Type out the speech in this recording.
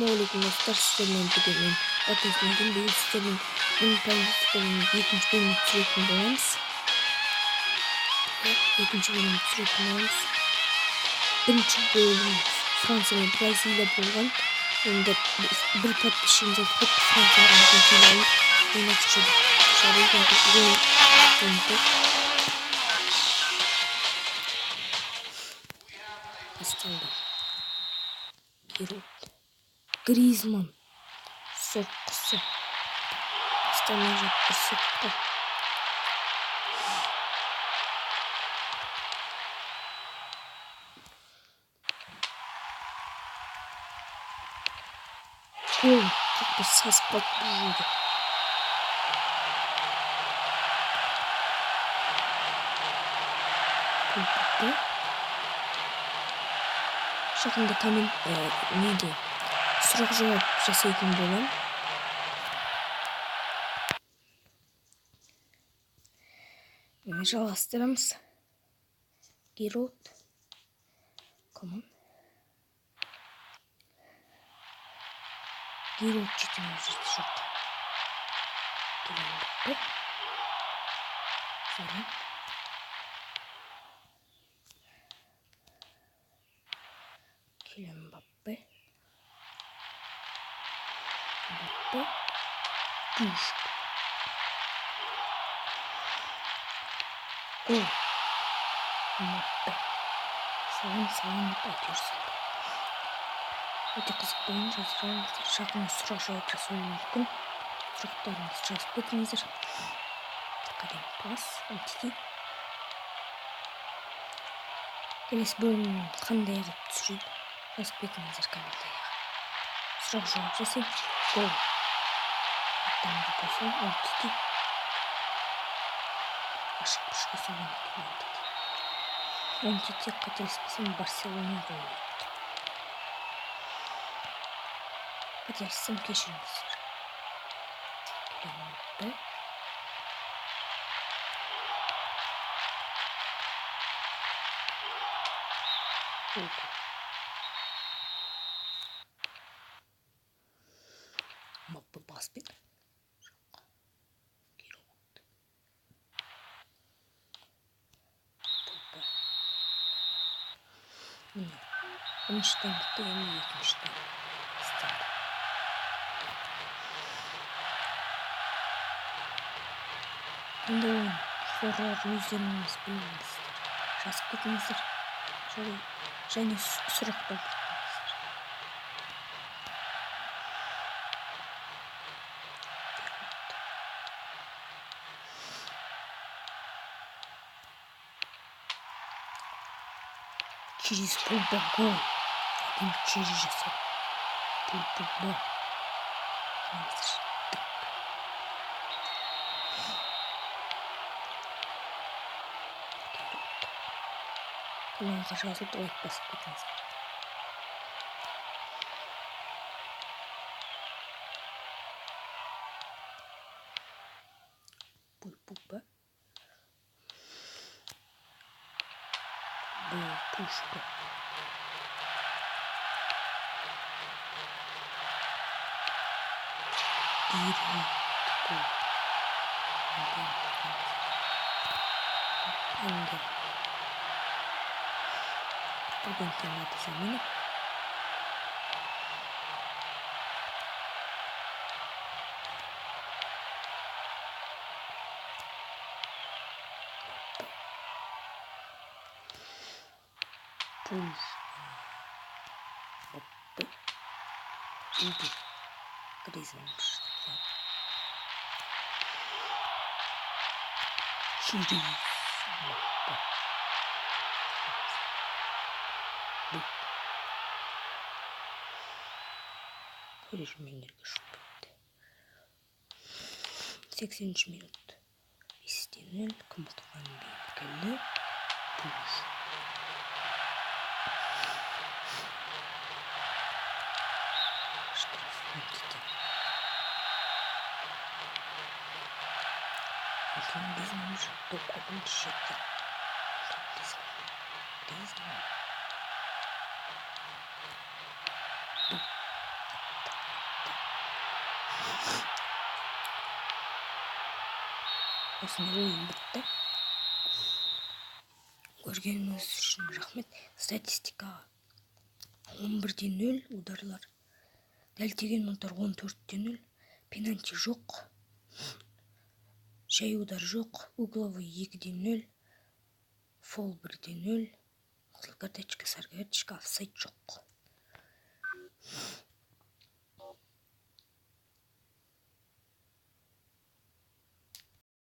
Assalamualaikum dostlar, sizlerle bugün Ateş'in değil sizlerin Imperialist'in ikinci bölüm sürekli olamaz. İkinci bölüm sürekli olamaz. Birinci bölüm Fransa'nın Brezilya bulgan. Onda bir pat dışında hep Fransa Arjantin'in yönetici dışarıya gönderdi. Aslandı. Giroud. Griezmann. Sokkısı. İstemeyecek bir soktu. Gol. Çok bir ses patlıyordu. Kulüpte. Şakında tamam neydi? Sırak cevap жасайтын bolam. Жалғастырамыз. Giroud. Come on. Giroud жетімі жеті жоқ. Келемді. Заран. Келем Мбаппе. Мбаппе. Пушк. Гол. Мбаппе. Салам айтıyorsun. Өте қызық ойын жазып жақын сұрақ жауап жасауы мүмкін. Сұрақтарыңызды жазып кетіңіздер. Қадам пас, антике. Келесі бөлімнің қандай қылып түсірейін жазып кетіңіздер комментарияға. Сұрақ жауап жасайын. Гол. Аттанғы болса, антике. Ашық пұшқа соған антике. Антике қателеспесем Барселона ойнайды. Қателессем кешіріңіздер. Мбаппе. Мбаппе баспен. Giroud. Міне. Бірінші таймда яғни екінші тайм. Енді ойын сорлар өздеріңіз біліңіздер. Жазып кетіңіздер. Және сұрақтар біліңіздер. Через полбагон. Один через жасап. Полбагон. Kanalımıza жазып лайк басып кетіңіздер. Пульпупа. Пушка. Giroud. Ангел. Bugün kanalda zamanı. Push. Mbappé. İdi. Griezmann. Giroud. Mbappé. Режимдерге шығып кетті. 80 минут. Истинен кім ұтылған белгілі. Пуш. Штрафтан кеткен. Griezmann уже топ-қолын жетті. Griezmann. осындай ойын бітті. Көргеніңіз үшін рахмет. Статистикаға 11-0 ударлар. Дәл тиген удар 14-0. Пенальти жоқ. Жай удар жоқ. Угловой 2-0. Фол 1-0. Қызыл карточка, сары карточка, офсайд жоқ.